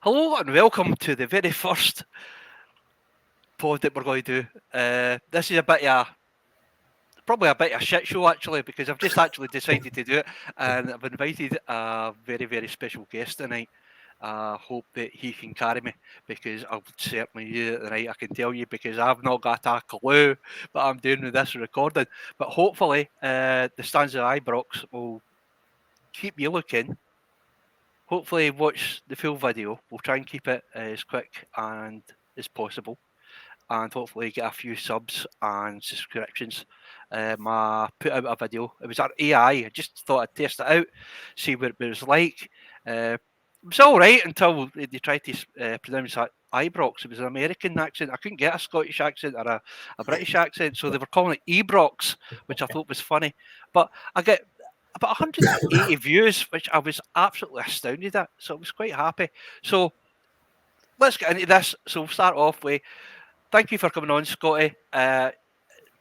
Hello and welcome to the very first pod that we're going to do. This is probably a bit of a shit show actually, because I've just actually decided to do it, and I've invited a very very special guest tonight. I hope that he can carry me, because I'll certainly do it tonight. I can tell you, because I've not got a clue what I'm doing with this recording. But hopefully, the stands of Ibrox will keep you looking. Hopefully, watch the full video. We'll try and keep it as quick and as possible, and hopefully get a few subs and subscriptions. I put out a video. It was our AI. I just thought I'd test it out, see what it was like. It was all right until they tried to pronounce that Ibrox. It was an American accent. I couldn't get a Scottish accent or a British accent, so they were calling it Ebrox, which I thought was funny. But I get about 180 views, which I was absolutely astounded at. So I was quite happy. So let's get into this. So we'll start off with thank you for coming on, Scotty.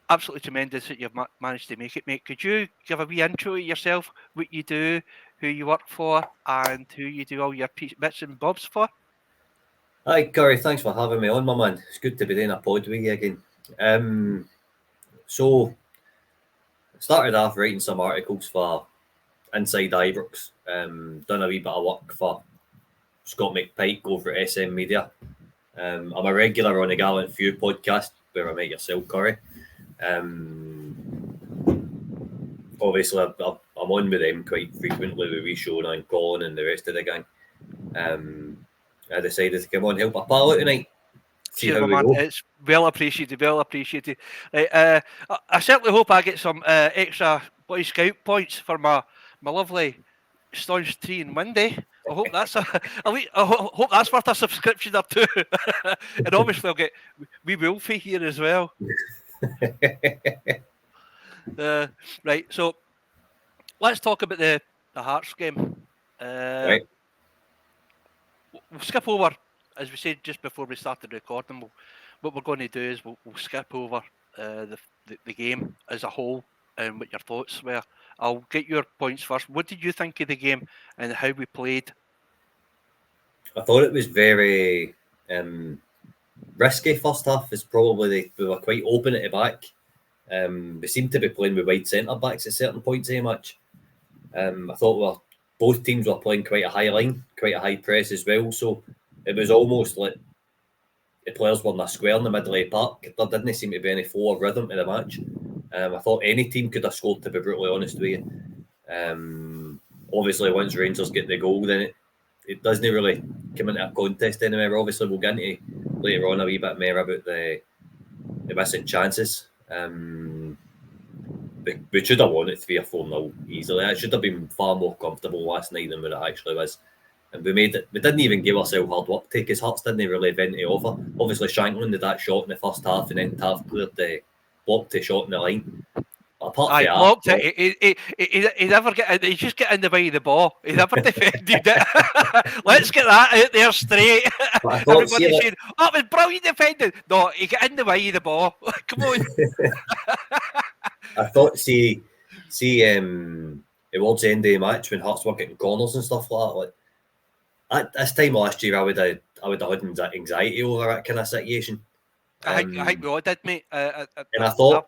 Absolutely tremendous that you've managed to make it, mate. Could you give a wee intro of yourself, what you do, who you work for, and who you do all your bits and bobs for? Hi, Corey. Thanks for having me on, my man. It's good to be doing a pod with you again. So, started off writing some articles for Inside Ibrox. Done a wee bit of work for Scott McPike over at SM Media. I'm a regular on the Gallant Few podcast where I met yourself, Corey. Obviously, I'm on with them quite frequently with wee Sean and Colin and the rest of the gang. I decided to come on and help a pal out tonight. See Cheers, how my we man. go. It's well appreciated, well appreciated. Right, I certainly hope I get some extra Boy Scout points for my lovely staunch tree in Windy. I hope that's hope that's worth a subscription or two. And obviously I'll get wee Wolfie here as well. Right, so let's talk about the Hearts game. Right. We'll skip over, as we said just before we started recording. What we're going to do is we'll skip over the game as a whole and what your thoughts were. I'll get your points first. What did you think of the game and how we played? I thought it was very risky first half. Is probably we were quite open at the back. We seemed to be playing with wide centre backs at certain points in the match. I thought both teams were playing quite a high line, quite a high press as well. So it was almost like the players were in a square in the middle of the park. There didn't seem to be any flow or rhythm to the match. I thought any team could have scored, to be brutally honest with you. Obviously, once Rangers get the goal, then it doesn't really come into a contest anymore. Obviously, we'll get into later on a wee bit more about the missing chances. We should have won it 3 or 4-0 easily. It should have been far more comfortable last night than what it actually was. And we made it. We didn't even give ourselves hard work to, because Hearts didn't really have anything to offer. Obviously, Shanklin did that shot in the first half, and then Tav cleared the blocked the shot in the line. Apart I from blocked that, it. He never get. He just get in the way of the ball. He never defended it. Let's get that out there straight. but I thought, Everybody saying, "Oh, it was brilliant defending." No, he get in the way of the ball. Come on. I thought, towards the end of the match when Hearts were getting corners and stuff like that, like at this time last year, I would have had anxiety over that kind of situation. I think we all did, mate. And I thought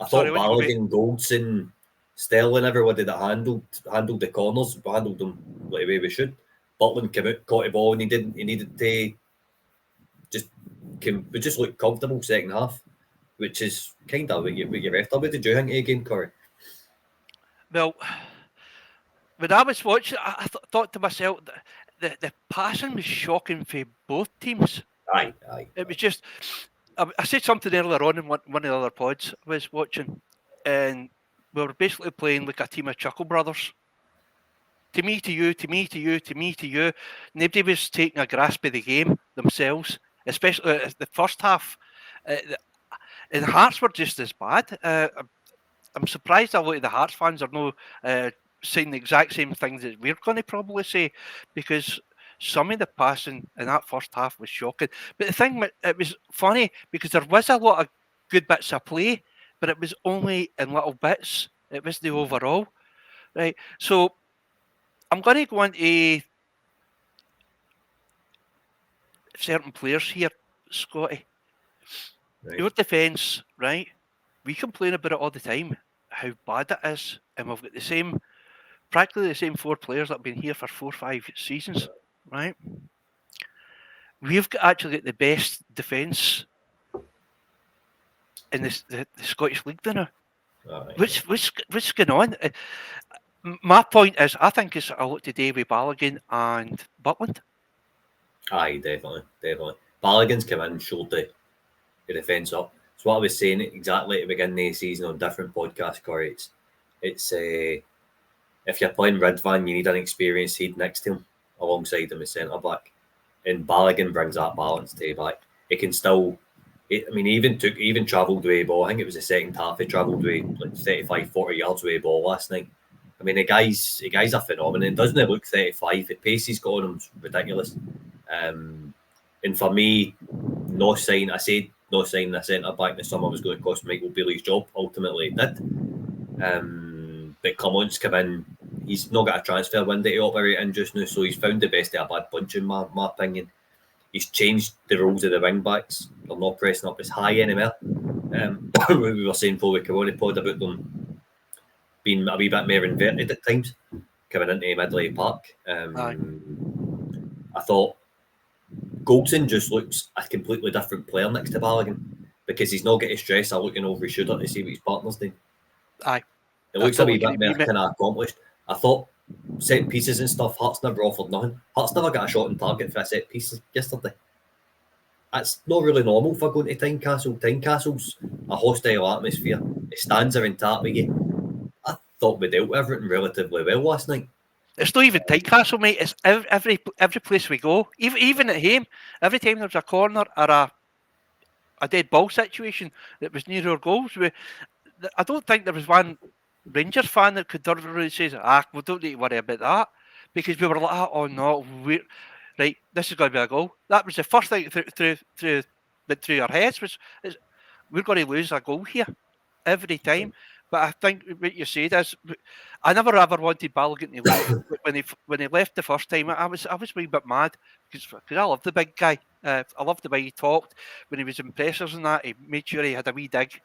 Balogun, Goldson, Sterling, everybody that handled the corners, handled them like the way we should. Butland came out, caught the ball, and he needed to just look comfortable second half, which is kind of what you're after. What did you think of the game, Corey? Well, when I was watching, I thought to myself, the passing was shocking for both teams. Aye. It was just. I said something earlier on in one of the other pods I was watching, and we were basically playing like a team of Chuckle Brothers. To me, to you, to me, to you, to me, to you. Nobody was taking a grasp of the game themselves, especially the first half. And Hearts were just as bad. I'm surprised a lot of the Hearts fans are not saying the exact same things that we're going to probably say, because some of the passing in that first half was shocking. But the thing, it was funny because there was a lot of good bits of play, but it was only in little bits. It was the overall, right? So I'm going to go into certain players here, Scotty. Right. Your defence, right? We complain about it all the time, how bad it is, and we've got practically the same 4 players that have been here for 4 or 5 seasons, right? We've actually got the best defence in the Scottish League now. What's going on? My point is, I think it's a lot to do with Balogun and Butland. Aye, definitely. Balogun's come in and showed the defence up. It's what I was saying exactly at the beginning of the season on different podcasts, Corey. It's if you're playing Ridvan, you need an experienced head next to him, alongside him as centre back. And Balogun brings that balance to the back. He can still, he even travelled with the ball. I think it was the second half. He travelled with like 35, 40 yards with the ball last night. I mean, the guy's a phenomenon. Doesn't he look 35? The pace he's got on him's ridiculous. And for me, no signing a centre back this summer was going to cost Michael Bailey's job. Ultimately, it did. But Clement's come in. He's not got a transfer window to operate in just now, so he's found the best of a bad bunch, in my opinion. He's changed the roles of the wing backs. They're not pressing up as high anymore. We were saying before we came on the pod about them being a wee bit more inverted at times, coming into Midley Park. I thought Goldson just looks a completely different player next to Balogun because he's not getting stress of looking over his shoulder to see what his partner's doing. Aye. It looks a wee bit more kind of accomplished. I thought set pieces and stuff, Hearts never offered nothing. Hearts never got a shot on target for a set piece yesterday. That's not really normal for going to Tynecastle. Tynecastle's a hostile atmosphere. The stands are in tap with you. I thought we dealt with everything relatively well last night. It's not even Tynecastle, mate. It's every place we go. Even at home, every time there's a corner or a dead ball situation that was near our goals, I don't think there was one Rangers fan that could really say, we don't need to worry about that. Because we were like, oh no, right, this is going to be a goal. That was the first thing through our heads was we're going to lose a goal here every time. But I think what you said is, I never ever wanted Balogun to leave. when he left the first time, I was a wee bit mad because I love the big guy. I loved the way he talked when he was in pressers and that. He made sure he had a wee dig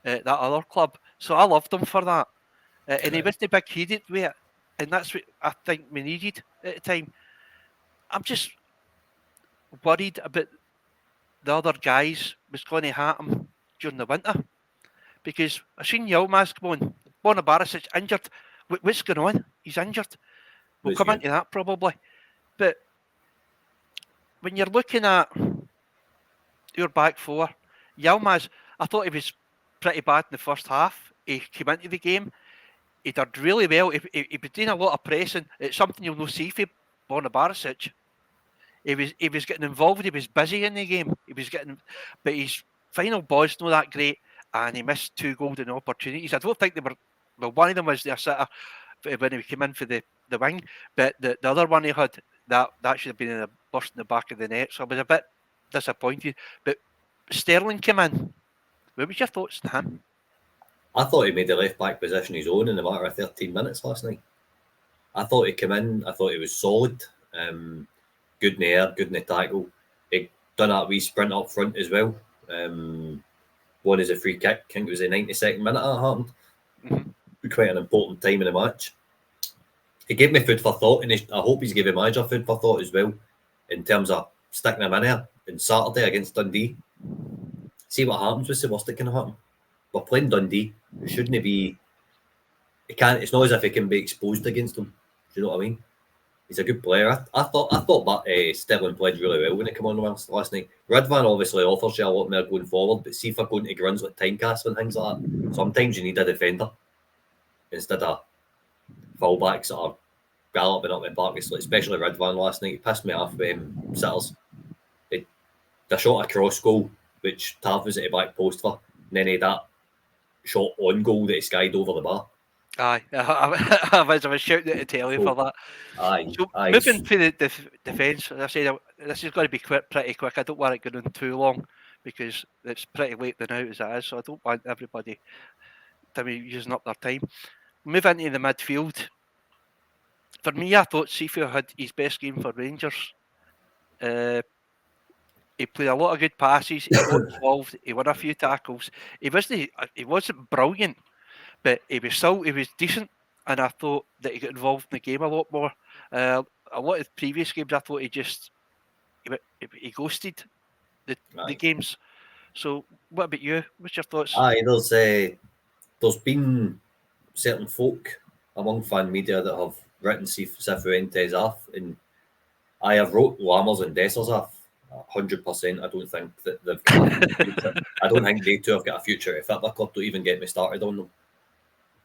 at that other club, so I loved him for that. And he was the big headed with it, and that's what I think we needed at the time. I'm just worried about the other guys was going to happen during the winter. Because I've seen Yilmaz come on. Borna Barisic injured. What's going on? He's injured. We'll come into that probably. But when you're looking at your back 4, Yilmaz, I thought he was pretty bad in the first half. He came into the game. He did really well. He was doing a lot of pressing. It's something you'll not see for Borna Barisic. He was getting involved. He was busy in the game. But his final ball's not that great. And he missed 2 golden opportunities. I don't think they were. Well, one of them was the sitter when he came in for the wing, but the other one he had that should have been in a burst in the back of the net. So I was a bit disappointed. But Sterling came in. What was your thoughts on him? I thought he made the left back position his own in a matter of 13 minutes last night. I thought he came in. I thought he was solid. Good in the air, good in the tackle. He done that wee sprint up front as well. One is a free kick. I think it was the 92nd minute that happened. Mm-hmm. Quite an important time in the match. He gave me food for thought, and I hope he's giving manager food for thought as well, in terms of sticking him in here on Saturday against Dundee. See what happens. What's the worst that can happen? We're playing Dundee. It shouldn't be. It can't. It's not as if he can be exposed against them. Do you know what I mean? He's a good player. I thought that Sterling played really well when he came on last night. Ridvan obviously offers you a lot more going forward, but see, for going to grounds like Tynecastle and things like that, sometimes you need a defender instead of fullbacks that are galloping up the park. Especially Ridvan last night. He pissed me off with sitters. They shot a cross goal, which Tav was at the back post for, and then he had that shot on goal that he skied over the bar. Aye, I was shouting at the telly for that. Aye. Moving to the defence, as I said, this is going to be pretty quick. I don't want it going on too long because it's pretty late now as it is, so I don't want everybody to be using up their time. Move into the midfield. For me, I thought Seafield had his best game for Rangers. He played a lot of good passes. He got involved. He won a few tackles. He wasn't brilliant, but he was decent. And I thought that he got involved in the game a lot more. A lot of previous games, I thought he ghosted the games. So, what about you? What's your thoughts? Aye, there's been certain folk among fan media that have written Cifuentes off, and I have wrote Lammers and Dessers off 100%. I don't think that they've got a future. I don't think they two have got a future at Football Club. Don't even get me started on them.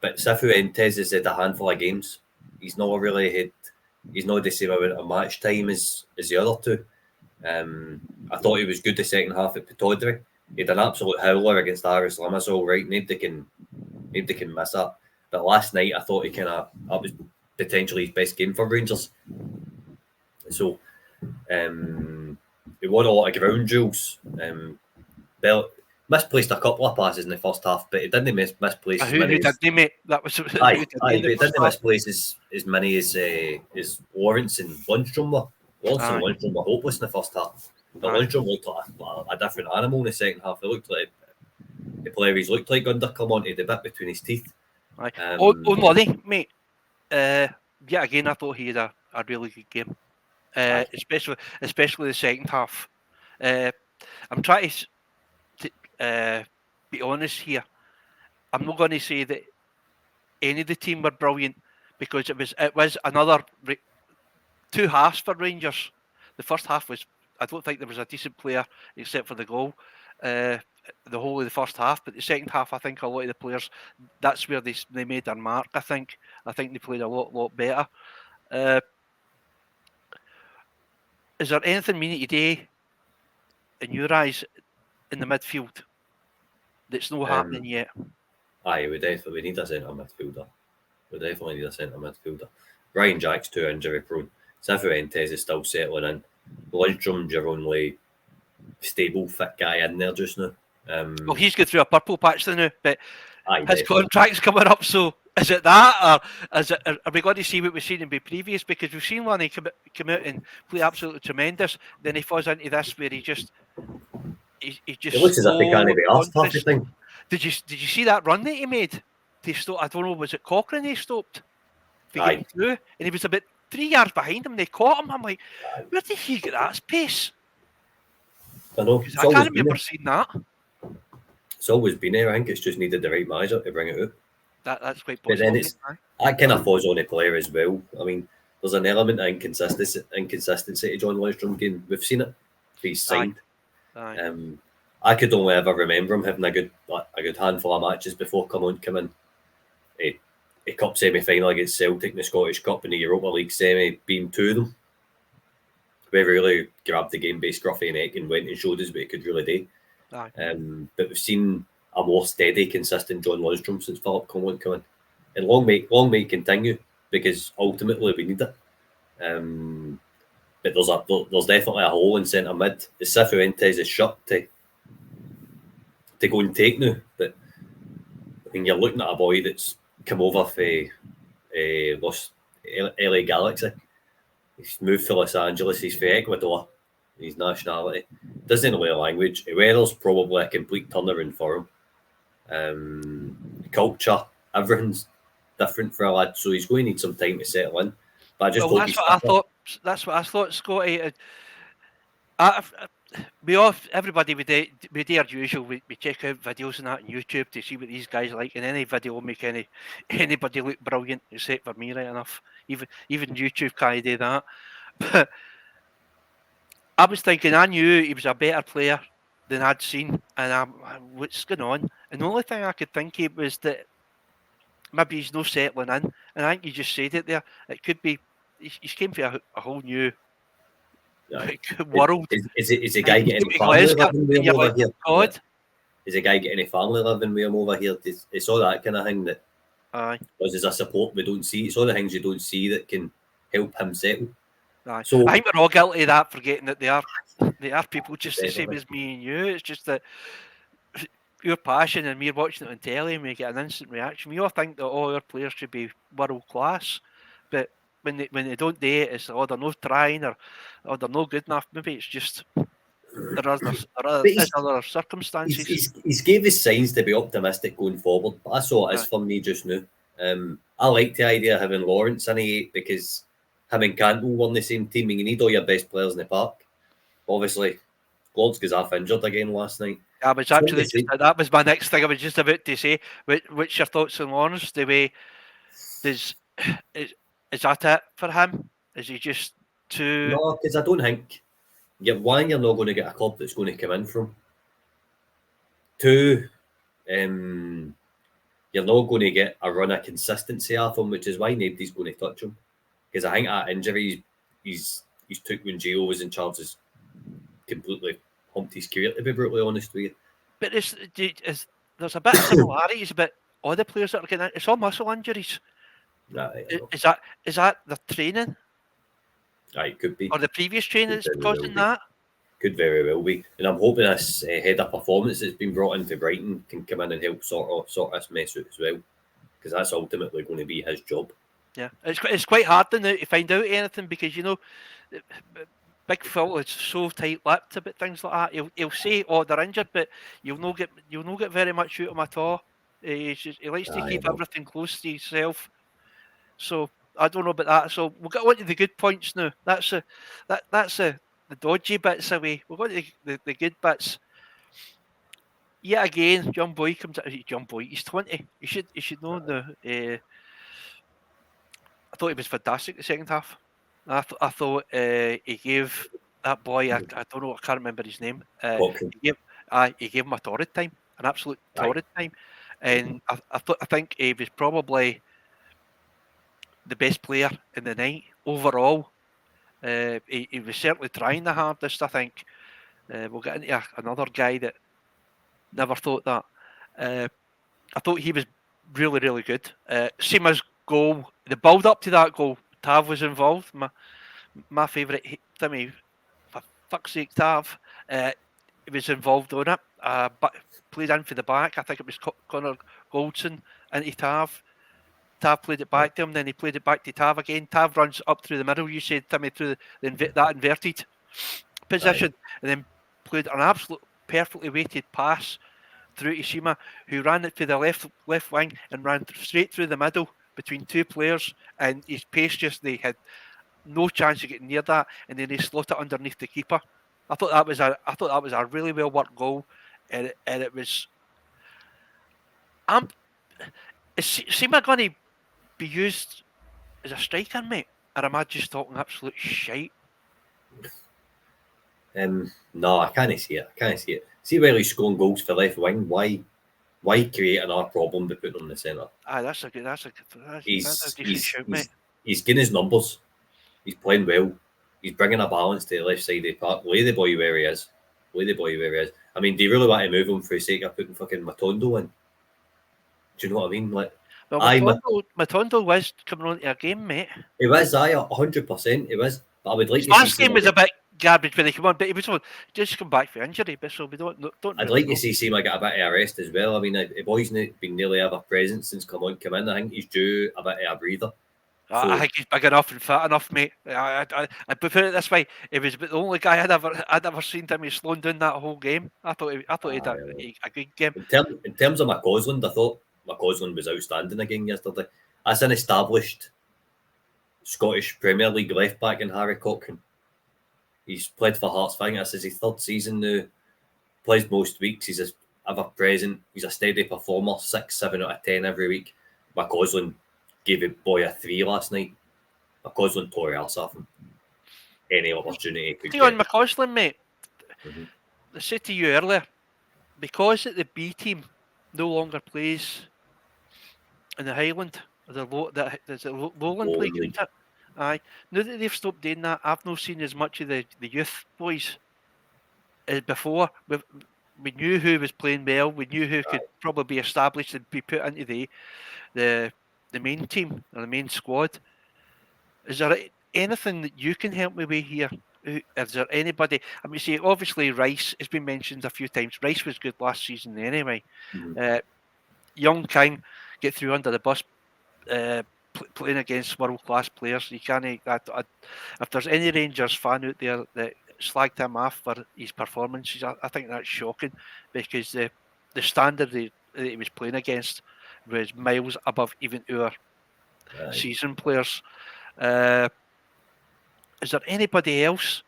But Cifuentes has had a handful of games. He's not the same amount of match time as the other two. I thought he was good the second half at Pataudry. He had an absolute howler against Aris Limassol, right? Nobody can miss that. But last night, I thought that was potentially his best game for Rangers. So, he won a lot of ground duels. Bell misplaced a couple of passes in the first half, but he didn't misplace as many. Who did mate? That was Aye, but he didn't misplace as many as Lawrence and Lundstrom were. Lawrence and Lundstrom were hopeless in the first half. But Lundstrom looked like a different animal in the second half. He looked like the player he's looked like under come onto the bit between his teeth. Only, mate. Yet again, I thought he had a really good game. Especially the second half. I'm trying to be honest here. I'm not going to say that any of the team were brilliant, because it was another two halves for Rangers. The first half was, I don't think there was a decent player except for the goal the whole of the first half, but the second half, I think a lot of the players, that's where they made their mark. I think they played a lot better. Is there anything we need to do, in your eyes, in the midfield that's not happening yet? Aye, we need a centre midfielder. We definitely need a centre midfielder. Ryan Jack's too injury prone. Cifuentes is still settling in. Lundstrom's your only stable, fit guy in there just now. Well, he's going through a purple patch now, but his definitely. contract's coming up, so is it that, or are we going to see what we've seen in the previous? Because we've seen Lonnie come out and play absolutely tremendous, then he falls into this where he just it looks as if he can't be asked half the thing. Did you see that run that he made? They stopped, I don't know, was it Cochrane he stopped? Aye. Through, and he was about 3 yards behind him. They caught him. I'm like, where did he get that pace? I know. I can't remember seeing that. It's always been there. I think it's just needed the right manager to bring it out. That's quite possible. But then that kind of falls on the player as well. I mean, there's an element of inconsistency to John Lundstrom game. We've seen it. He's signed. I could only ever remember him having a good handful of matches before come in. A cup semi-final against Celtic in the Scottish Cup and the Europa League semi, being two of them. We really grabbed the game by scruffy neck and went and showed us what he could really do. But we've seen a more steady, consistent John Lundstrom since Philip Coleman come in. And long may it continue, because ultimately we need it. But there's definitely a hole in centre mid. The Cifuentes is shut to go and take now. But when you're looking at a boy that's come over for LA Galaxy, he's moved to Los Angeles, he's for Ecuador, his nationality, doesn't know the language. The weather's probably a complete turnaround for him. Culture, everything's different for a lad, so he's going to need some time to settle in. But I just hope that's what I thought, Scotty. Everybody we do our usual. We check out videos and that on YouTube to see what these guys like, and any video will make anybody look brilliant except for me, right enough. Even YouTube can't do that. But I was thinking, I knew he was a better player than I'd seen, and what's going on? And the only thing I could think of was that maybe he's not settling in, and I think you just said it there. It could be he's came for a whole new world. Is a guy getting any family living with him over here? God. Is a guy getting any family living with him over here? It's all that kind of thing that because as a support we don't see. It's all the things you don't see that can help him settle. So I think we're all guilty of that, forgetting that they are people just the same as me and you. It's just that your passion and me watching it on telly and we get an instant reaction. We all think that all our players should be world class, but when they don't do it, it's they're not trying or they're not good enough. Maybe it's just there are But other circumstances. he's gave us signs to be optimistic going forward, but that's all it is for me just now. I like the idea of having Lawrence in it because him and Cantwell were on the same team and you need all your best players in the park. Obviously, Lawrence goes half injured again last night. I was actually that was my next thing I was just about to say. What's your thoughts on Lawrence? The way is that it for him? Is he just too? No, because I don't think one, you're not going to get a club that's going to come in from. Two, you're not going to get a run of consistency off him, which is why nobody's going to touch him. Because I think that injury he's took when Gio was in charge has completely humped his career, to be brutally honest with you. But there's a bit of similarities about all the players that are getting. It's all muscle injuries. Is that the training? It could be. Or the previous training that's causing that? Could very well be. And I'm hoping this head of performance that's been brought into Brighton can come in and help sort this mess out as well. Because that's ultimately going to be his job. Yeah, it's quite hard now to find out anything because Big Phil is so tight-lipped about things like that. He'll say, "Oh, they're injured," but you'll not get very much out of him at all. He likes to keep everything close to himself. So I don't know about that. So we'll get on to the good points now. That's the dodgy bits away. We'll go to the good bits. Yet again, young boy comes out. Young boy, he's 20. He should know the. I thought he was fantastic the second half. I thought he gave that boy. I don't know. I can't remember his name. He gave him a torrid time, an absolute torrid time, and I think he was probably the best player in the night overall. He was certainly trying the hardest. I think we'll get into another guy that never thought that. I thought he was really, really good. Same as goal, the build up to that goal, Tav was involved. My favourite, Timmy, for fuck's sake, Tav. He was involved on it. But played in for the back. I think it was Connor Goldson into Tav. Tav played it back to him, then he played it back to Tav again. Tav runs up through the middle, you said, Timmy, through that inverted position, and then played an absolute perfectly weighted pass through to Shima, who ran it to the left wing and ran straight through the middle between two players, and his pace they had no chance of getting near that, and then he slot it underneath the keeper. I thought that was a really well worked goal, and it was. Is Shima going to be used as a striker, mate, or am I just talking absolute shite? No, I can't see it. See where he's scoring goals for left wing. Why create another problem by putting him in the centre? That's a decent shout, mate. He's getting his numbers. He's playing well. He's bringing a balance to the left side of the park. Lay the boy where he is. I mean, do you really want to move him for the sake of putting fucking Matondo in? Do you know what I mean? Like, well, Matondo was coming on to a game, mate. He was, 100%. He was. But I would like his last game was a bit garbage when he came on, but he was just come back for injury. But so we don't. I'd like to see Seema get a bit of a rest as well. I mean, the boy's been nearly ever present since come in. I think he's due a bit of a breather. I think he's big enough and fat enough, mate. I put it this way: he was the only guy I'd ever seen Timmy slowing down that whole game. I thought he had a good game. In terms of McCausland, I thought McCausland was outstanding again yesterday. As an established Scottish Premier League left back in Harry Cochrane, he's played for Hearts. I think this is his third season now. Plays most weeks. He's ever present. He's a steady performer. 6, 7 out of 10 every week. McCausland gave the boy a 3 last night. McCausland tore else off him. Any opportunity could get. On McCausland, mate. Mm-hmm. I said to you earlier, because the B team no longer plays in the Highland, there's a Lowland League, isn't it? Aye. Now that they've stopped doing that, I've not seen as much of the youth boys as before. We knew who was playing well. We knew who could probably be established and be put into the main team or the main squad. Is there anything that you can help me with here? Is there anybody? I mean, see, obviously Rice has been mentioned a few times. Rice was good last season anyway. Mm-hmm. Young King get through under the bus. Playing against world-class players, you can't. If there's any Rangers fan out there that slagged him off for his performances. I think that's shocking because the standard that he was playing against was miles above even our season players. Is there anybody else?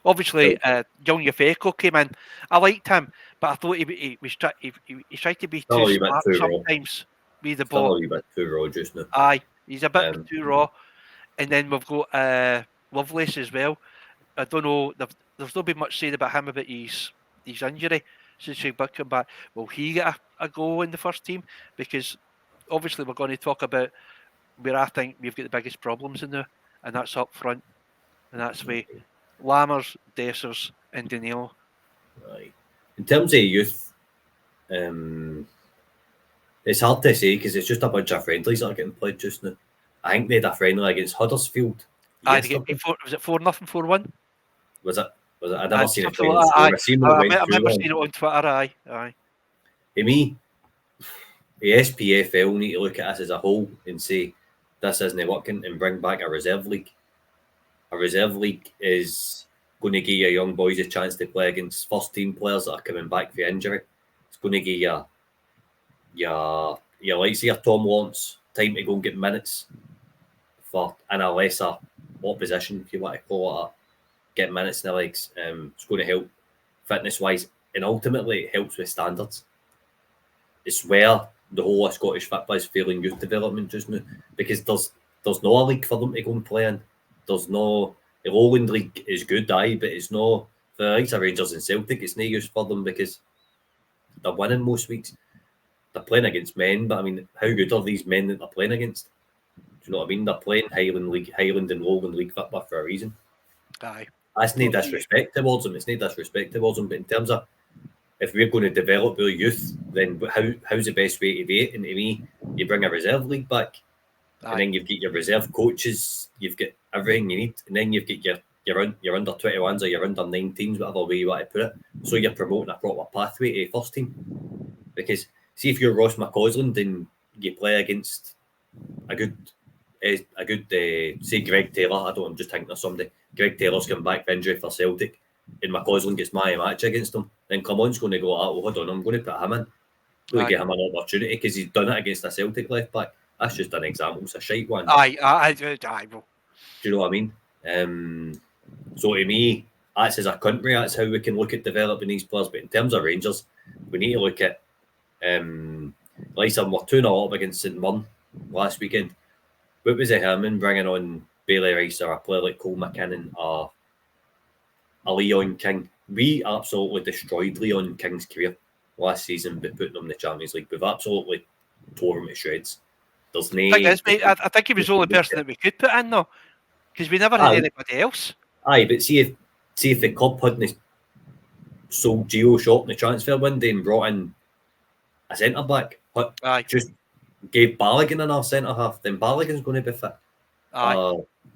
Obviously, young Yafeko came in. I liked him, but I thought he was he tried to be Still too a wee bit smart too raw. sometimes with the Still ball. a wee bit too raw just now. Aye, he's a bit Um, too raw. And then we've got Lovelace as well. I don't know. There's not been much said about him about his injury since he come back. Will he get a go in the first team? Because obviously we're going to talk about where I think we've got the biggest problems in there, and that's up front, and that's with Lammers, Dessers, and Danilo. Right. In terms of youth, it's hard to say because it's just a bunch of friendlies that are getting played just now. I think they had a friendly against Huddersfield Aye, they get yesterday. was it 4-0, 4-1? Was it? I never seen a Something final like that. score. Aye. I seen what went I through remember them. seeing it on Twitter. Aye. To me, the SPFL need to look at us as a whole and say this isn't working and bring back a reserve league. A reserve league is going to give your young boys a chance to play against first team players that are coming back for injury. It's going to give your like say your Tom Lawrence time to go and get minutes for in a lesser opposition, if you want to call it that. Get minutes in the legs. It's going to help fitness wise, and ultimately it helps with standards. It's where the whole of Scottish football is failing youth development just now because there's no a league for them to go and play in. There's no the Lowland League is good, aye, but it's no for the likes of Rangers and Celtic. It's no use for them because they're winning most weeks. They're playing against men, but I mean, how good are these men that they're playing against? Do you know what I mean? They're playing Highland and Lowland League football for a reason. Aye. That's no disrespect towards them. It's no disrespect towards them. But in terms of if we're going to develop our youth, then how's the best way to do it? And to me, you bring a reserve league back, and then you've got your reserve coaches, you've got everything you need, and then you've got your under 21s or your under 19s, whatever way you want to put it. So you're promoting a proper pathway to first team. Because see if you're Ross McCausland and you play against a good say Greg Taylor. I'm just thinking of somebody. Greg Taylor's come back from injury for Celtic, and McCausland gets my match against him. Then Clement's going to go, oh, hold on, I'm going to put him in. Really give him an opportunity because he's done it against a Celtic left back. That's just an example. It's a shite one. Aye, bro. Do you know what I mean? So to me, that's as a country, that's how we can look at developing these players. But in terms of Rangers, we need to look at like some we're 2-0 up against St Mirren last weekend. What was it Herman bringing on Bailey Rice or a player like Cole McKinnon or a Leon King? We absolutely destroyed Leon King's career last season by putting him in the Champions League. We've absolutely tore him to shreds. There's no. I think he was the only person that we could put in though, because we never had anybody else. Aye, but see if the club hadn't sold Gio short in the transfer window and brought in a centre back, just gave Balogun another centre half, then Balogun's going to be fit.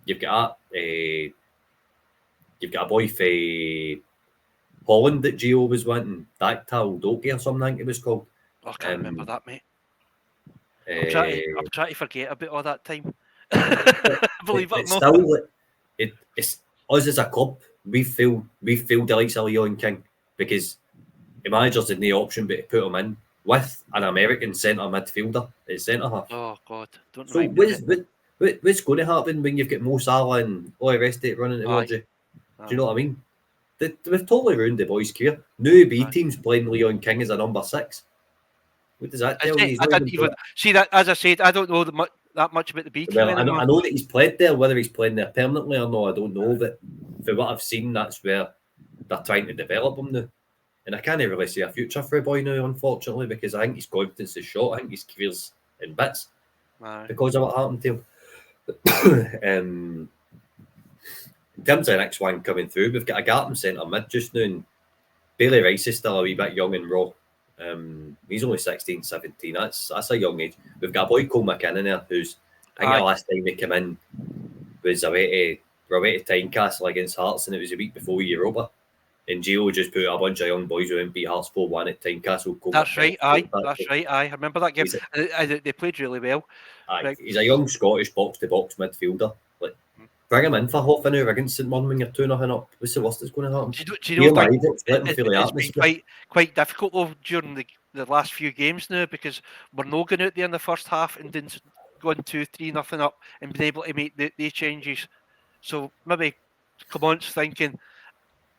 You've got a boy for Holland that Gio was wanting, Dactyl Doki or something, I think it was called. I can't remember that, mate. I'm trying to forget about all that time. Believe it or not. It's us as a club. We feel the likes of Leon King because the managers had no option but to put him in with an American centre midfielder at centre half. Oh God! Don't so what's going to happen when you've got Mo Salah and all the rest of it running towards you? Do you know what I mean? We've totally ruined the boys' career. New B teams playing Leon King as a number 6. What does that tell you? I didn't even see that. As I said, I don't know that much about the B team. Well, I know that he's played there. Whether he's playing there permanently or not, I don't know. But for what I've seen, that's where they're trying to develop him now. And I can't really see a future for a boy now, unfortunately, because I think his confidence is shot. I think his career's in bits because of what happened to him. In terms of the next one coming through, we've got a gap in centre mid just now, and Bailey Rice is still a wee bit young and raw. He's only 16, 17. That's a young age. We've got a boy Cole McKinnon there, who's I think the last time he came in was away to Tynecastle against Hearts, and it was a week before Europa. And Gio just put a bunch of young boys who went beat Hearts 4-1 at Tynecastle. That's right, aye. I remember that game. They played really well. Aye, right. He's a young Scottish box-to-box midfielder. Bring him in for half an hour against St Mirren when you're 2-0 up. What's the worst that's going to happen? Do you know Let things, him feel the it's been atmosphere. quite difficult though during the last few games now, because we're not going out there in the first half and then going 2-3-0 up and being able to make the changes. So maybe Clement's thinking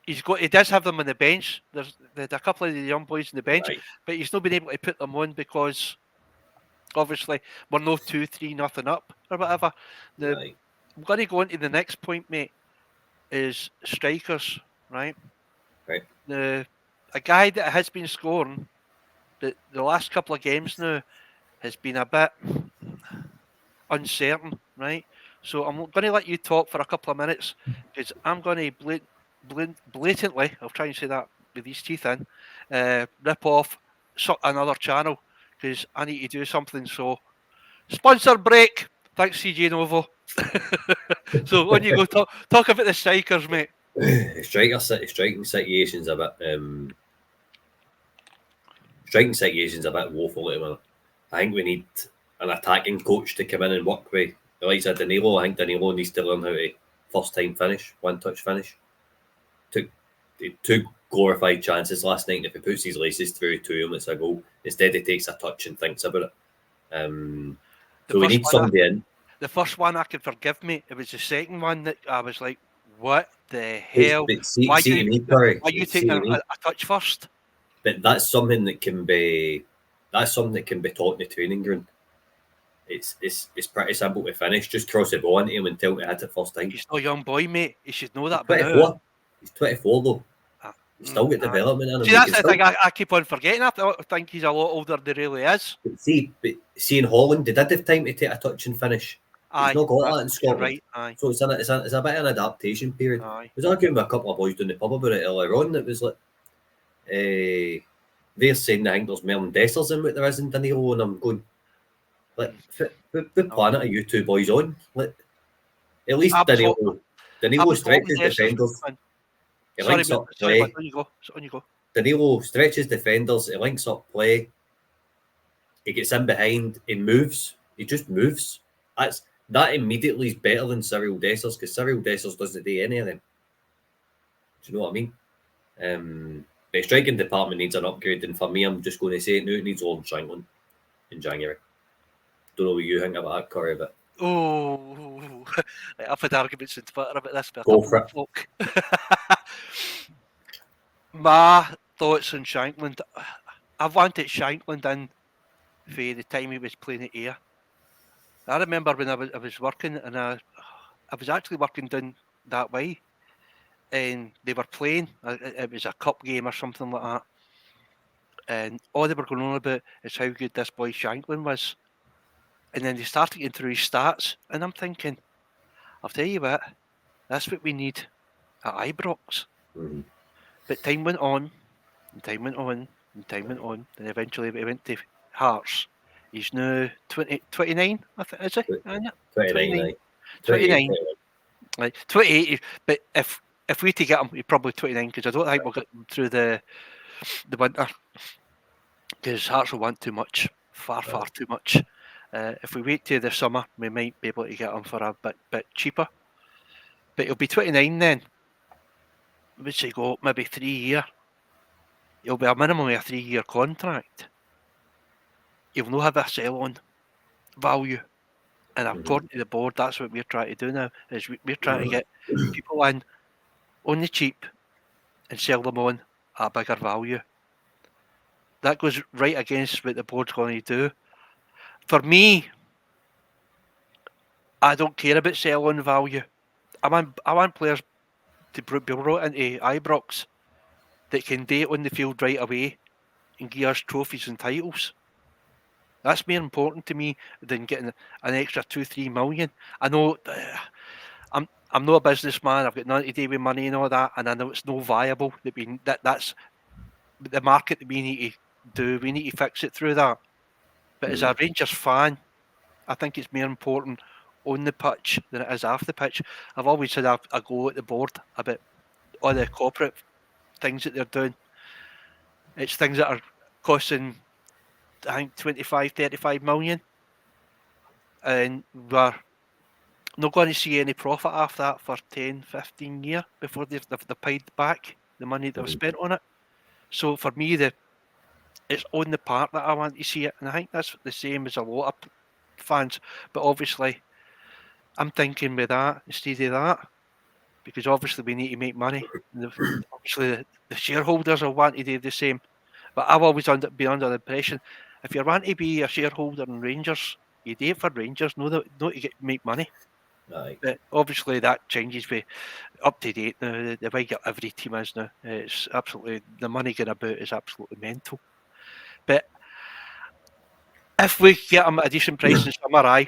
he does have them on the bench. There's a couple of the young boys on the bench, Right. but he's not been able to put them on because obviously we're no 2-3-0 up or whatever. Now Right. I'm going to go into the next point, mate, is strikers, right? Right. Now, a guy that has been scoring the last couple of games now has been a bit uncertain, right? So I'm going to let you talk for a couple of minutes because I'm going to blatantly, I'll try and say that with these teeth in, rip off another channel because I need to do something. So, sponsor break. Thanks, CJ Novo. So, on you go. Talk about the strikers, mate. Striking situation's a bit striking situation's a bit woeful at the minute. I think we need an attacking coach to come in and work with the likes of Danilo. I think Danilo needs to learn how to first time finish, one touch finish. Took two glorified chances last night, and if he puts his laces through to him, it's a goal. Instead, he takes a touch and thinks about it. The So we first need one, somebody in. the first one I could forgive me. It was the second one that I was like, "What the But, hell? but see, Why see you to me, Curry, why you see taking to me. a touch first?" But that's something that can be taught in the training ground. It's pretty simple to finish. Just cross the ball into him and tell him to hit it first time. He's no young boy, mate. He should know He's that by now. 24. He's 24 though. Uh, He's still got aye. development in him. See, He that's can the still thing I keep on forgetting. I think he's a lot older than he really is. but see in Holland, they did have time to take a touch and finish. He's Aye, not got that in you're Scotland. right. Aye, So it's a bit of an adaptation period. aye. I was arguing with a couple of boys down the pub about it earlier on. It was like, they're saying I think there's more Dessers than what there is in Danilo, and I'm going, like, what planet are you two boys on? Like, at least I Danilo was hoping stretches Dessers would defenders. come in. He Sorry, links mate. up Sorry, but play. on you go. On you go. Danilo stretches defenders. He links up play. He gets in behind. He moves. He just moves. That immediately is better than Cyril Dessers because Cyril Dessers doesn't do any of them. Do you know what I mean? The striking department needs an upgrade, and for me, I'm just going to say it now. It needs Lawrence Shanklin in January. Don't know what you think about that, Corey, but Oh, I've had arguments on Twitter about this, but go for it. folk. My thoughts on Shanklin. I wanted Shanklin in for the time he was playing at Ayr. I remember when I was working, and I was actually working down that way, and they were playing. It was a cup game or something like that, and all they were going on about is how good this boy Shanklin was. And then they started getting through his stats, and I'm thinking, I'll tell you what, that's what we need at Ibrox. Mhm. But time went on, and time went on, and time went on, and eventually he went to Hearts. He's now 29, I think, is he? 29, 29. 28. Like 28, but if we to get him, he's probably 29 because I don't think we'll get him through the winter because Hearts will want too much, far too much. If we wait till the summer, we might be able to get him for a bit cheaper. But he'll be 29 then. Would say go maybe 3 year. He'll be a minimum of a 3-year contract. He'll not have a sell on value. And according to the board, that's what we're trying to do now. Is we're trying to get people in on the cheap and sell them on at a bigger value. That goes right against what the board's going to do. For me, I don't care about sell-on value. I want players to be brought into Ibrox that can do it on the field right away and give us trophies and titles. That's more important to me than getting an extra 2-3 million. I know I'm not a businessman. I've got nothing to do with money and all that, and I know it's no viable. That's the market that we need to do. We need to fix it through that. But as a Rangers fan, I think it's more important on the pitch than it is off the pitch. I've always had a go at the board about all the corporate things that they're doing. It's things that are costing, I think, 25, 35 million. And we're not going to see any profit after that for 10, 15 years before they've paid back the money they've spent on it. So for me, it's on the part that I want to see it, and I think that's the same as a lot of fans. But obviously, I'm thinking with that instead of that, because obviously we need to make money. Obviously, the shareholders will want to do the same. But I've always been under the impression, if you want to be a shareholder in Rangers, you do it for Rangers, not to make money. Aye. But obviously that changes with up to date now. The way every team is now, it's absolutely, the money going about is absolutely mental. But if we get him at a decent price in summer,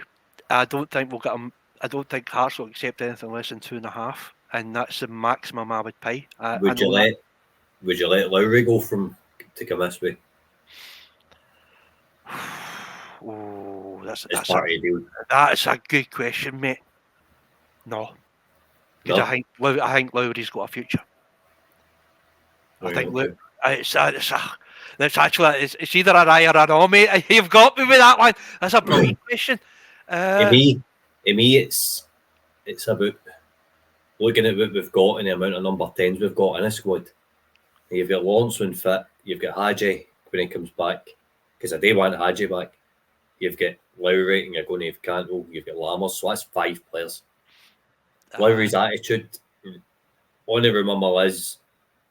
I don't think we'll get him. I don't think Hearts will accept anything less than 2.5, and that's the maximum I would pay. Would you let Lowry go to come this way? Oh, that's part of the deal. That's a good question, mate. No, because No? I think Lowry's got a future. Right, I think okay. it's actually it's either an I or an no, mate. You've got me with that one. That's a brilliant question. To me, it's about looking at what we've got and the amount of number 10s we've got in a squad. You've got Lawrence when fit. You've got Hadji when he comes back, because I do want Hadji back. You've got Lowry and you're going to have Cantwell. You've got Lammers, so that's 5 players. Lowry's attitude, on the rumour is,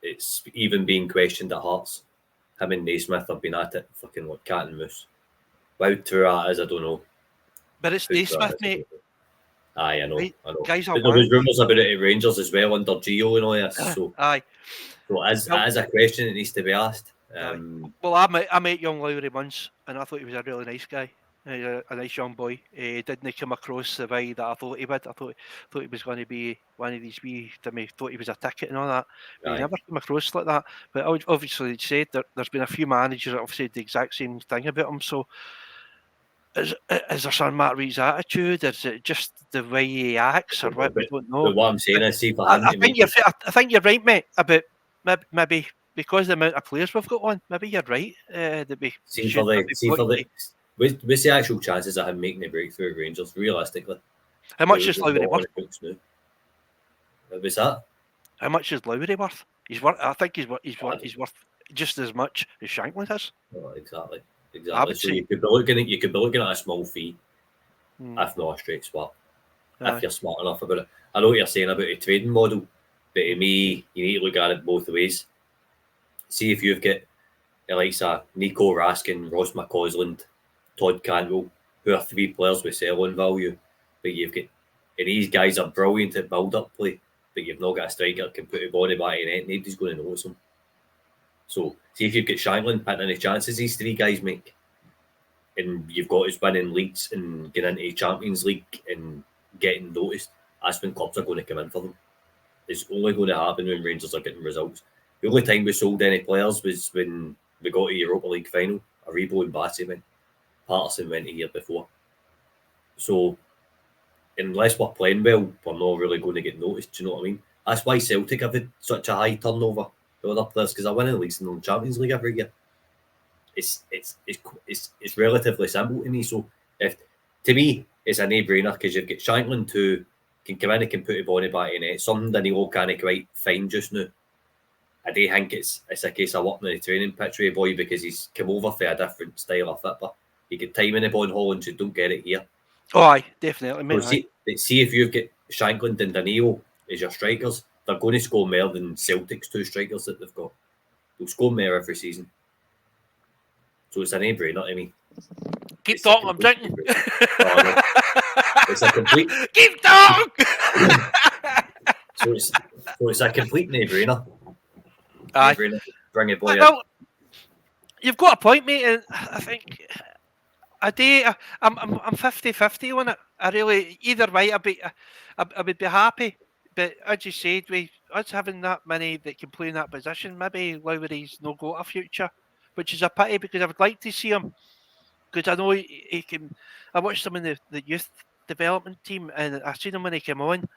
it's even being questioned at Hearts. Him and Naismith have been at it fucking like cat and mouse. How true that is, I don't know. But it's Naismith, mate. Aye, I know. Guys, but there was rumours about it at Rangers as well under Gio and all this. So aye. So it is a question that needs to be asked. Well, I met young Lowry once, and I thought he was a really nice guy. A nice young boy. He didn't come across the way that I thought he would. I thought he was going to be one of these wee. I thought he was a ticket and all that. But he never came across like that. But obviously, said there's been a few managers that have said the exact same thing about him. So, is there some matter with his attitude? Is it just the way he acts, or what? We don't know. But what I'm saying is, see for him, I think you're right, mate. About maybe. Because the amount of players we've got on, maybe you're right. That we what's the actual chances of him making a breakthrough at Rangers realistically? How much is Lowry worth? What was that? How much is Lowry worth? I think he's worth just as much as Shankland is. Oh, exactly. So you could be looking at a small fee, if not a straight swap. If you're smart enough about it. I know what you're saying about a trading model, but to me, you need to look at it both ways. See if you've got the likes of Nico Raskin, Ross McCausland, Todd Cantwell, who are 3 players with sell-on value, but you've got, and these guys are brilliant at build-up play, but you've not got a striker that can put a body back in it. Nobody's going to notice them. So see if you've got Shankland pitting any chances these 3 guys make, and you've got us winning leagues and getting into Champions League and getting noticed. That's when clubs are going to come in for them. It's only going to happen when Rangers are getting results. The only time we sold any players was when we got to Europa League final. Aribo and Bassey went. Patterson went a year before. So, unless we're playing well, we're not really going to get noticed. Do you know what I mean? That's why Celtic have had such a high turnover with other players, because they're winning leagues in the Champions League every year. It's relatively simple to me. So, to me, it's a no-brainer, because you've got Shankland who can come in and can put a body back in it. Something that he can't quite fine just now. I do think it's a case of working on the training pitch with a boy, because he's come over for a different style of football. You get time in the ball in Holland, you don't get it here. Oh, aye, definitely. Mate, see if you've got Shankland and Danilo as your strikers, they're going to score more than Celtic's 2 strikers that they've got. They'll score more every season. So it's a no-brainer to me. Keep talking, I'm drinking. It's a complete... Keep talking! So it's a complete no-brainer. Aye. Bring a boy in. You've got a point, mate, and I think I'm 50-50 on it. I really, either way, I would be happy. But as you said, us having that many that can play in that position, maybe Lowry's not got a future, which is a pity, because I would like to see him. Because I know he can. I watched him in the youth development team, and I seen him when he came on.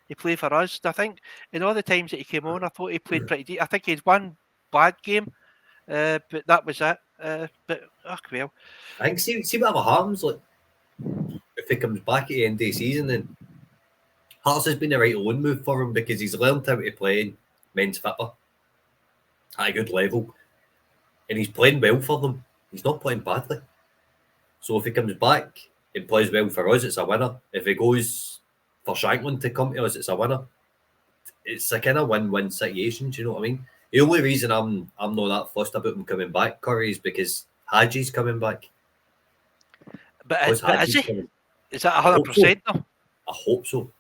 He played for us. I think in all the times that he came on, I thought he played pretty deep. I think he had one bad game, but that was it. But well, I think see what happens. Like if he comes back at the end of the season and Hearts has been the right loan move for him because he's learned how to play in men's football at a good level. And he's playing well for them. He's not playing badly. So if he comes back and plays well for us, it's a winner. If he goes for Shanklin to come to us, it's a winner. It's a kind of win-win situation, do you know what I mean? The only reason I'm not that fussed about him coming back, Curry, is because Haji's coming back. But is he? Coming. Is that 100% though? I hope so.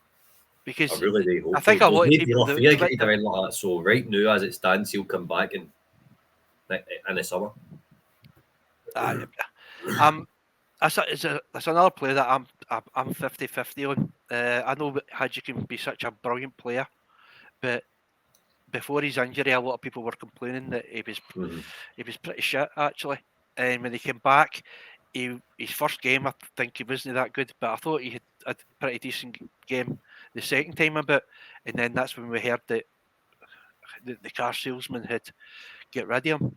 Because I really do hope I think so. a lot of people do. Like that. So right now, as it stands, he'll come back in the summer. That's another player that I'm 50-50 on. I know Haji can be such a brilliant player, but before his injury, a lot of people were complaining that he was pretty shit actually. And when he came back, his first game, I think he wasn't that good, but I thought he had a pretty decent game the second time about, and then that's when we heard that the car salesman had get rid of him.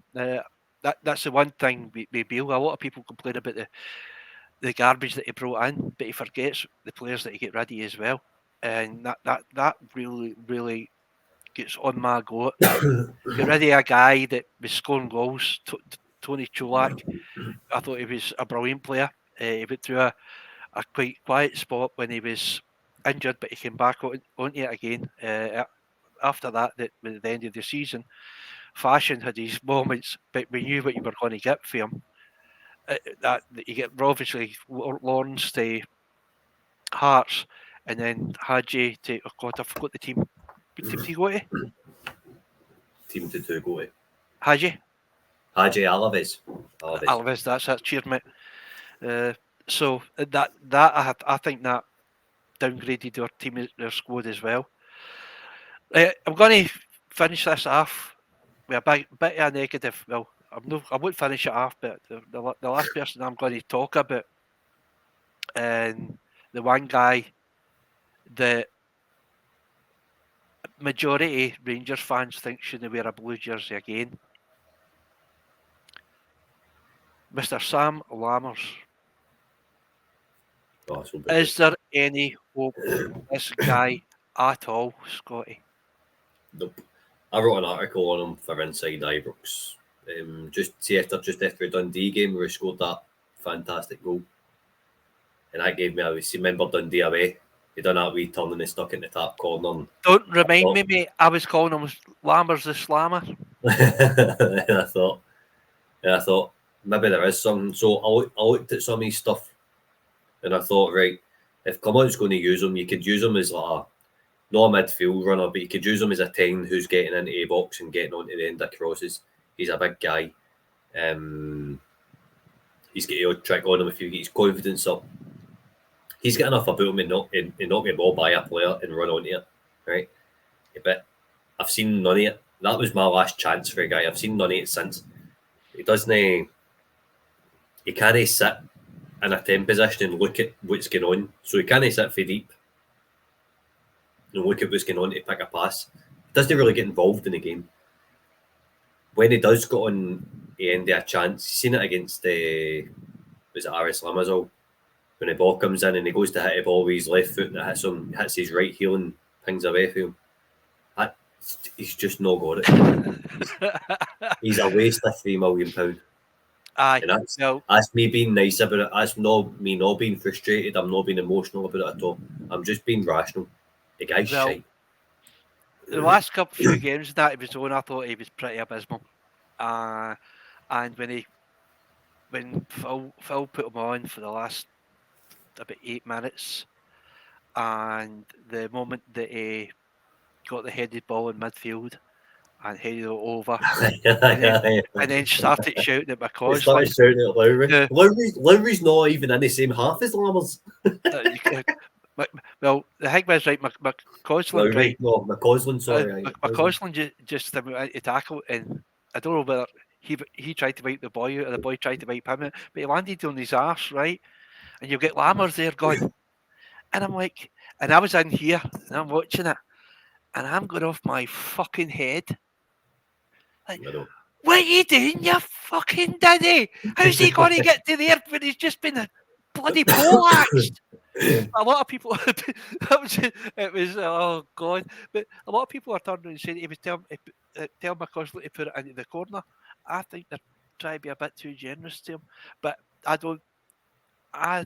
That's the one thing with Beale. A lot of people complain about the garbage that he brought in, but he forgets the players that he get rid of as well, and that really gets on my goat. Get rid of a guy that was scoring goals. Tony Cholak, I thought he was a brilliant player. He went through a quite quiet spot when he was injured, but he came back onto it again. After that, at the end of the season, Fashion had his moments, but we knew what you were going to get for him. That you get obviously Lawrence to Hearts, and then Haji to I forgot the team. What team did he go to? Team to go to Haji Alaves. That's cheered me. So that I think that downgraded our team, their squad as well. I'm going to finish this off with a bit of a negative. Well, I won't finish it off, but the last person I'm going to talk about, and the one guy that majority Rangers fans think shouldn't wear a blue jersey again, Mr. Sam Lammers. Is there any hope for this guy at all, Scotty? Nope. I wrote an article on him for Inside Ibrox. Just after a Dundee game where he scored that fantastic goal. And that gave me remember Dundee away. He done that wee turn and he stuck in the top corner. Don't remind me, mate. I was calling him Lammers the Slammer. And I thought maybe there is something. So I looked at some of his stuff and I thought, right, if Clement's going to use him, you could use him as not a midfield runner, but you could use him as a 10 who's getting into a box and getting onto the end of crosses. He's a big guy. He's got a trick on him if you get his confidence up. He's got enough about him and knock the ball by a player and run onto it, right? But I've seen none of it. That was my last chance for a guy. I've seen none of it since. He doesn't. He can't sit in a 10 position and look at what's going on. So he can't sit for deep and look at what's going on to pick a pass. He doesn't really get involved in the game. When he does go on the end of a chance, you've seen it against was it Aris Lamazol? When the ball comes in and he goes to hit the ball with his left foot and it hits his right heel and pings away from him. He's just not got it. He's a waste of £3 million. Aye, and that's me being nice about it. That's not me not being frustrated. I'm not being emotional about it at all. I'm just being rational. The guy's shite. The last few games that he was on, I thought he was pretty abysmal. And when Phil put him on for the last about 8 minutes, and the moment that he got the headed ball in midfield and headed it over, and then started shouting at McCausland. Started shouting at Lowry. Lowry's not even in the same half as Lammers. Well, the thing was, right, McCausland, right? No, McCausland, sorry. McCausland just to tackle, and I don't know whether he tried to wipe the boy out or the boy tried to wipe him out, but he landed on his arse, right? And you get Lammers there going, and I'm like, and I was in here and I'm watching it, and I'm going off my fucking head. Like, what are you doing, you fucking daddy? How's he going to get to there when he's just been a bloody poleaxed? A lot of people, it was, oh God, but a lot of people are turning and saying he was tell McCausland to put it into the corner. I think they're trying to be a bit too generous to him, but I don't. I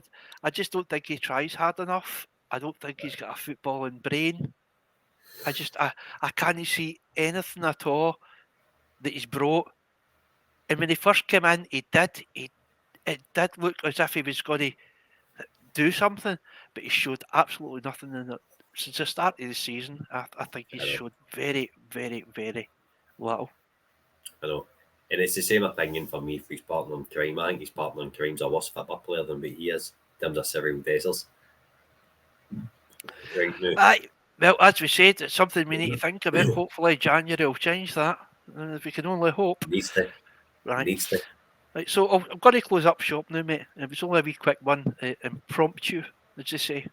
just don't think he tries hard enough. I don't think he's got a footballing brain. I can't see anything at all that he's brought. And when he first came in, it did look as if he was going to do something, but he showed absolutely nothing in it. Since the start of the season, I think he's showed very, very, very little. I know. And it's the same opinion for me for his partner in crime. I think his partner in crime's a worse football player than what he is in terms of Cyril Dessers. Right now. Aye, well, as we said, it's something we need to think about. Hopefully, January will change that. We can only hope. Needs to. Right. Needs to. Right, so I'm going to close up shop now, mate. It was only a wee quick one, impromptu, did you say?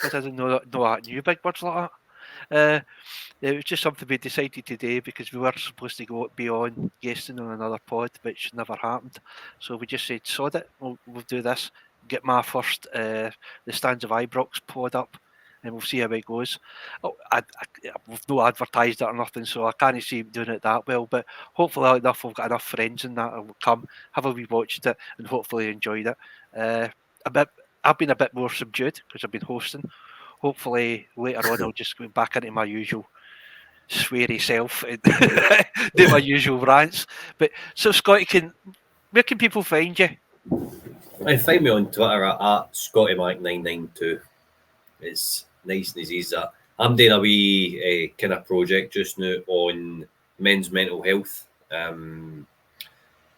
I didn't know that new big words like that. It was just something we decided today because we were supposed to be on guesting on another pod, which never happened. So we just said, sod it, we'll do this. Get my first the Stands of Ibrox pod up, and we'll see how it goes. Oh, we've no advertised it or nothing, so I can't see him doing it that well. But hopefully enough, we've got enough friends in that will come, have a wee watched it, and hopefully enjoyed it. I've been a bit more subdued because I've been hosting. Hopefully later on I'll just go back into my usual sweary self and do my usual rants. But so Scotty, where can people find you? Find me on Twitter at ScottyMac992. It's nice and easy. I'm doing a wee kind of project just now on men's mental health, and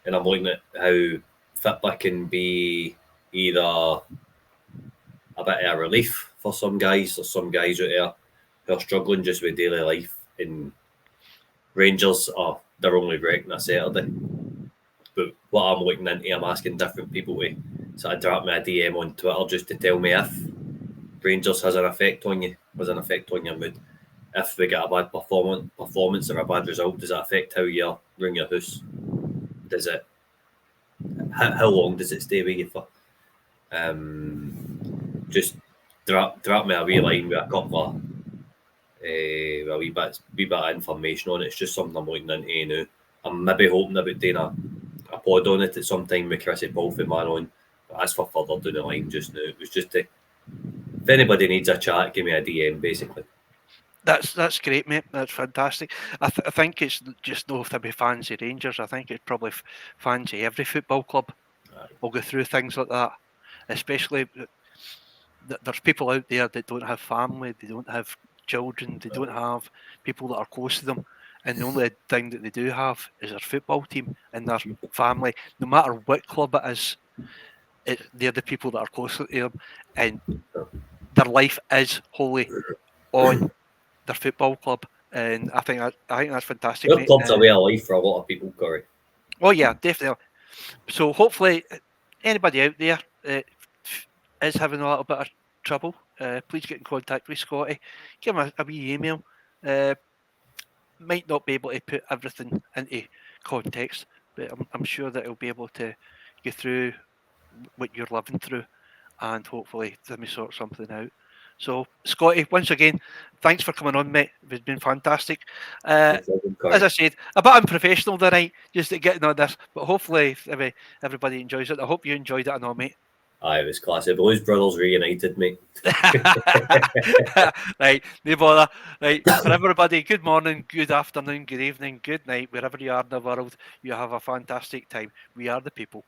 I'm looking at how Fitbit can be either a bit of a relief for some guys. There's some guys out there who are struggling just with daily life, and Rangers are their only wreck on a Saturday. But what I'm looking into, I'm asking different people to sort of drop me a DM on Twitter just to tell me if Rangers has an effect on you, has an effect on your mood. If we get a bad performance or a bad result, does it affect how you run your house? Does it? How long does it stay with you for? Just drop me a wee line with a couple of a wee bit of information on it. It's just something I'm looking into now. I'm maybe hoping about doing a pod on it at some time with Chrissy Bolfin man on. But as for further down the line just now, it was just to, if anybody needs a chat, give me a DM basically. That's great, mate. That's fantastic. I think it's just not to be fans of Rangers. I think it's probably fans of every football club will go through things like that. Especially there's people out there that don't have family, they don't have children, they don't have people that are close to them, and the only thing that they do have is their football team and their family. No matter what club it is, they're the people that are close to them, and their life is wholly on their football club, and I think that's fantastic. Your club's a way of life for a lot of people, Corey. Oh yeah, definitely. So hopefully, anybody out there is having a little bit of trouble, please get in contact with Scotty. Give him a wee email. Might not be able to put everything into context, but I'm sure that he'll be able to get through what you're living through, and hopefully let me sort something out. So, Scotty, once again, thanks for coming on, mate. It's been fantastic. As I said, a bit unprofessional tonight, just getting on this, but hopefully everybody enjoys it. I hope you enjoyed it and all, mate. Aye, it was classic. Blues Brothers reunited, mate. Right, no bother. Right, for everybody, good morning, good afternoon, good evening, good night, wherever you are in the world. You have a fantastic time. We are the people.